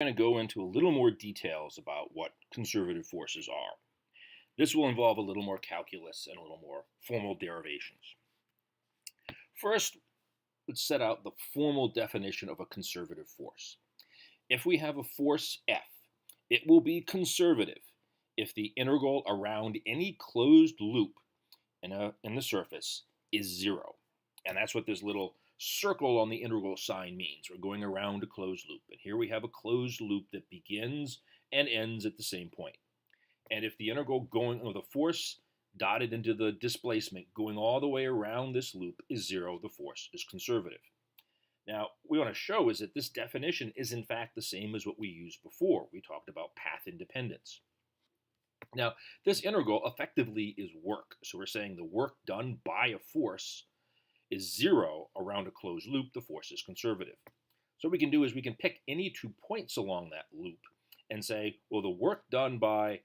Going to go into a little more details about what conservative forces are. This will involve a little more calculus and a little more formal derivations. First, let's set out the formal definition of a conservative force. If we have a force F, it will be conservative if the integral around any closed loop in the surface is 0. And that's what this little circle on the integral sign means. We're going around a closed loop. And here we have a closed loop that begins and ends at the same point. And if the integral going, or the force dotted into the displacement going all the way around this loop is 0, the force is conservative. Now, what we want to show is that this definition is in fact the same as what we used before. We talked about path independence. Now, this integral effectively is work. So we're saying the work done by a force is 0 around a closed loop, the force is conservative. So what we can do is we can pick any 2 points along that loop and say, well, the work done by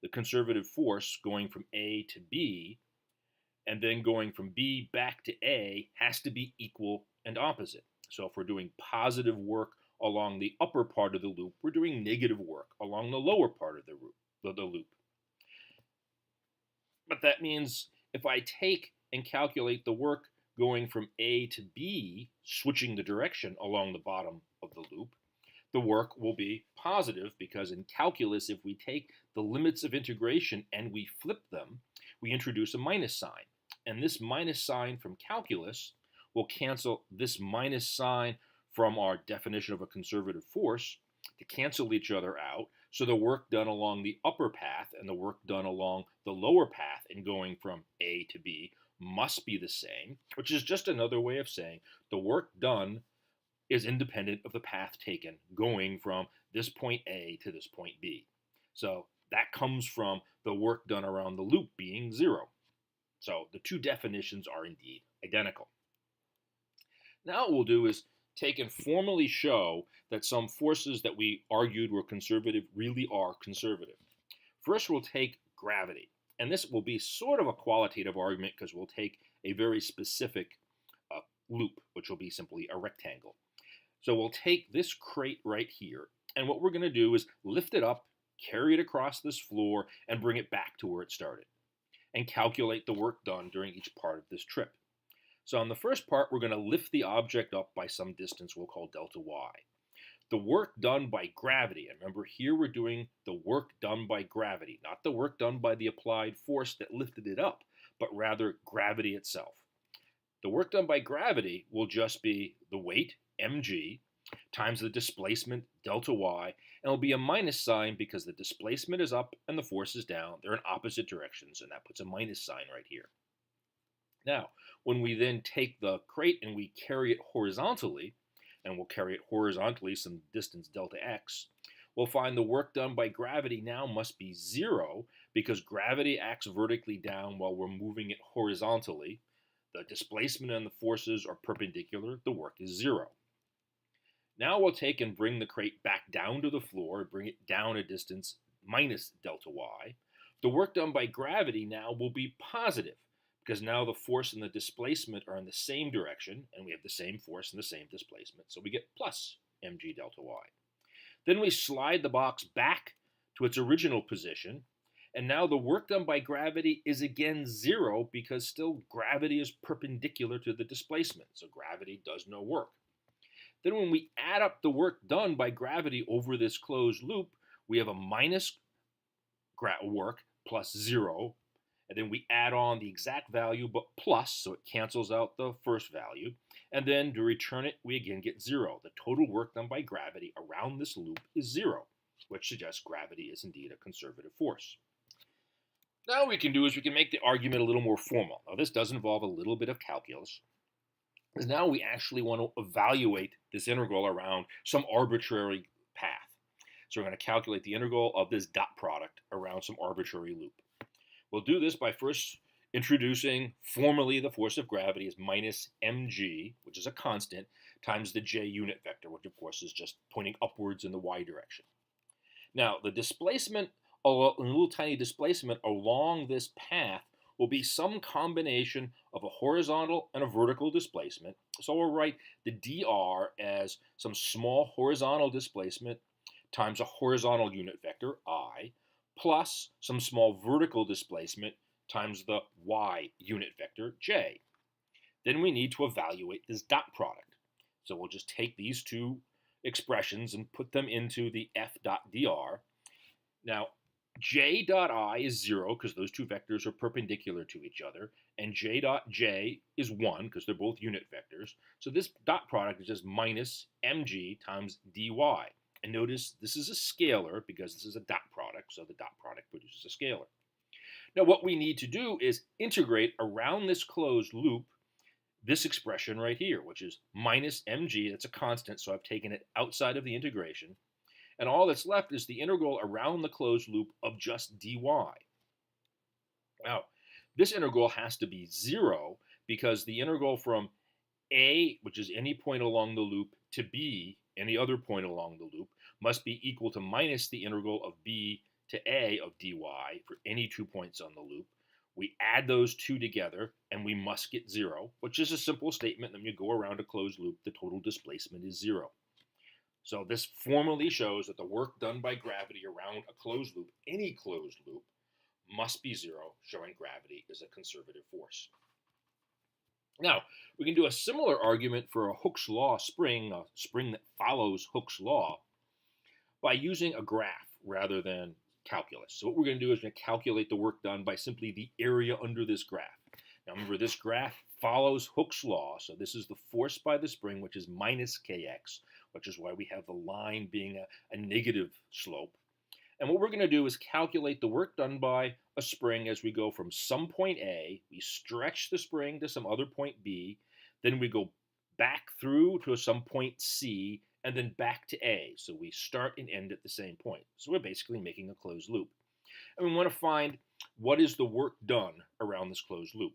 the conservative force going from A to B and then going from B back to A has to be equal and opposite. So if we're doing positive work along the upper part of the loop, we're doing negative work along the lower part of the loop. But that means if I take and calculate the work going from A to B, switching the direction along the bottom of the loop, the work will be positive because in calculus, if we take the limits of integration and we flip them, we introduce a minus sign. And this minus sign from calculus will cancel this minus sign from our definition of a conservative force to cancel each other out. So the work done along the upper path and the work done along the lower path in going from A to B must be the same, which is just another way of saying the work done is independent of the path taken going from this point A to this point B. So that comes from the work done around the loop being 0. So the two definitions are indeed identical. Now what we'll do is take and formally show that some forces that we argued were conservative really are conservative. First, we'll take gravity. And this will be sort of a qualitative argument because we'll take a very specific loop, which will be simply a rectangle. So we'll take this crate right here, and what we're going to do is lift it up, carry it across this floor, and bring it back to where it started, and calculate the work done during each part of this trip. So on the first part, we're going to lift the object up by some distance we'll call delta y. The work done by gravity, and remember here we're doing the work done by gravity, not the work done by the applied force that lifted it up, but rather gravity itself. The work done by gravity will just be the weight, mg, times the displacement, delta y, and it'll be a minus sign because the displacement is up and the force is down. They're in opposite directions, and that puts a minus sign right here. Now, when we then take the crate and we carry it horizontally, and we'll carry it horizontally some distance delta x, we'll find the work done by gravity now must be 0 because gravity acts vertically down while we're moving it horizontally. The displacement and the forces are perpendicular. The work is 0. Now we'll take and bring the crate back down to the floor, bring it down a distance minus delta y. The work done by gravity now will be positive because now the force and the displacement are in the same direction, and we have the same force and the same displacement, so we get plus mg delta y. Then we slide the box back to its original position, and now the work done by gravity is again 0 because still gravity is perpendicular to the displacement, so gravity does no work. Then when we add up the work done by gravity over this closed loop, we have a minus work plus 0, and then we add on the exact value but plus, so it cancels out the first value, and then to return it, we again get 0. The total work done by gravity around this loop is 0, which suggests gravity is indeed a conservative force. Now what we can do is we can make the argument a little more formal. Now this does involve a little bit of calculus, because now we actually want to evaluate this integral around some arbitrary path. So we're going to calculate the integral of this dot product around some arbitrary loop. We'll do this by first introducing formally the force of gravity as minus mg, which is a constant, times the j unit vector, which of course is just pointing upwards in the y direction. Now the displacement, a little tiny displacement along this path will be some combination of a horizontal and a vertical displacement. So we'll write the dr as some small horizontal displacement times a horizontal unit vector, I, plus some small vertical displacement times the y unit vector, j. Then we need to evaluate this dot product. So we'll just take these two expressions and put them into the f dot dr. Now, j dot I is 0 because those two vectors are perpendicular to each other, and j dot j is 1 because they're both unit vectors. So this dot product is just minus mg times dy. And notice this is a scalar because this is a dot product, so the dot product produces a scalar. Now what we need to do is integrate around this closed loop this expression right here, which is minus mg. That's a constant, so I've taken it outside of the integration. And all that's left is the integral around the closed loop of just dy. Now, this integral has to be 0 because the integral from a, which is any point along the loop, to b, any other point along the loop, must be equal to minus the integral of b to a of dy for any 2 points on the loop. We add those two together, and we must get 0, which is a simple statement that when you go around a closed loop, the total displacement is 0. So this formally shows that the work done by gravity around a closed loop, any closed loop, must be 0, showing gravity is a conservative force. Now, we can do a similar argument for a Hooke's law spring, a spring that follows Hooke's law, by using a graph rather than calculus. So what we're going to do is we're going to calculate the work done by simply the area under this graph. Now remember, this graph follows Hooke's law, so this is the force by the spring, which is minus kx, which is why we have the line being a negative slope. And what we're going to do is calculate the work done by a spring as we go from some point A, we stretch the spring to some other point B, then we go back through to some point C, and then back to A. So we start and end at the same point. So we're basically making a closed loop. And we want to find what is the work done around this closed loop.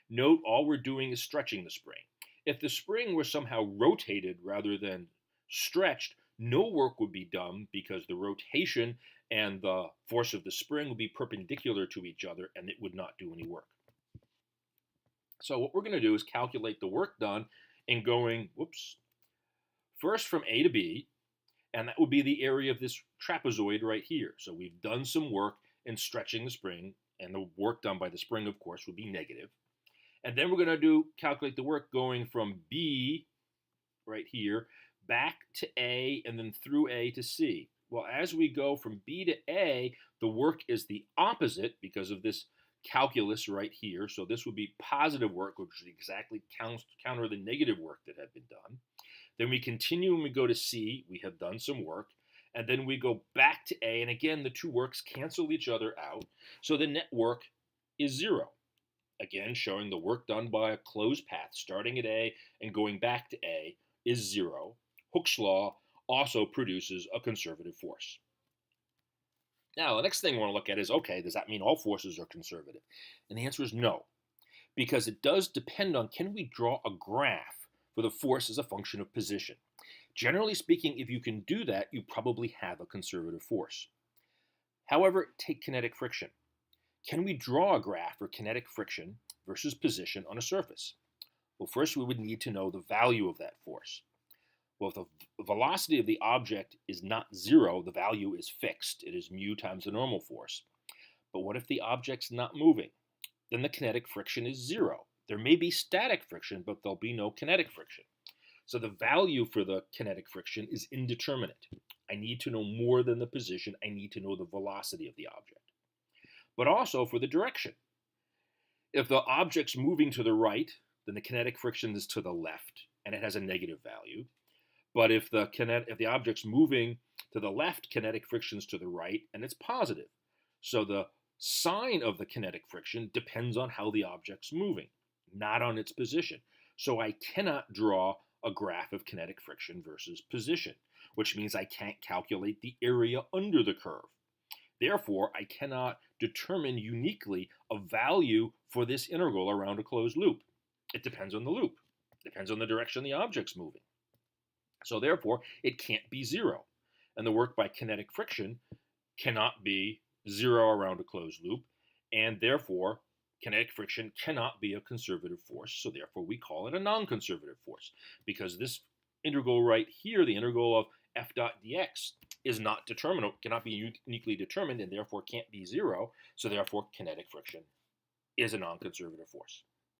Note all we're doing is stretching the spring. If the spring were somehow rotated rather than stretched, no work would be done because the rotation and the force of the spring would be perpendicular to each other and it would not do any work. So what we're going to do is calculate the work done in going, first from A to B, and that would be the area of this trapezoid right here. So we've done some work in stretching the spring, and the work done by the spring, of course, would be negative. And then we're going to calculate the work going from B right here back to A and then through A to C. Well, as we go from B to A, the work is the opposite because of this calculus right here. So this would be positive work, which would exactly counter the negative work that had been done. Then we continue and we go to C. We have done some work. And then we go back to A. And again, the two works cancel each other out. So the net work is 0. Again, showing the work done by a closed path starting at A and going back to A is 0. Hooke's law also produces a conservative force. Now, the next thing we want to look at is, okay, does that mean all forces are conservative? And the answer is no, because it does depend on, can we draw a graph for the force as a function of position? Generally speaking, if you can do that, you probably have a conservative force. However, take kinetic friction. Can we draw a graph for kinetic friction versus position on a surface? Well, first we would need to know the value of that force. Well, if the velocity of the object is not 0, the value is fixed. It is mu times the normal force. But what if the object's not moving? Then the kinetic friction is 0. There may be static friction, but there'll be no kinetic friction. So the value for the kinetic friction is indeterminate. I need to know more than the position. I need to know the velocity of the object. But also for the direction. If the object's moving to the right, then the kinetic friction is to the left, and it has a negative value. But if the object's moving to the left, kinetic friction's to the right, and it's positive. So the sign of the kinetic friction depends on how the object's moving, not on its position. So I cannot draw a graph of kinetic friction versus position, which means I can't calculate the area under the curve. Therefore, I cannot determine uniquely a value for this integral around a closed loop. It depends on the loop. It depends on the direction the object's moving. So therefore, it can't be 0. And the work by kinetic friction cannot be 0 around a closed loop. And therefore, kinetic friction cannot be a conservative force. So therefore, we call it a non-conservative force. Because this integral right here, the integral of F dot dx is not determinable, cannot be uniquely determined, and therefore can't be zero. So therefore, kinetic friction is a non-conservative force.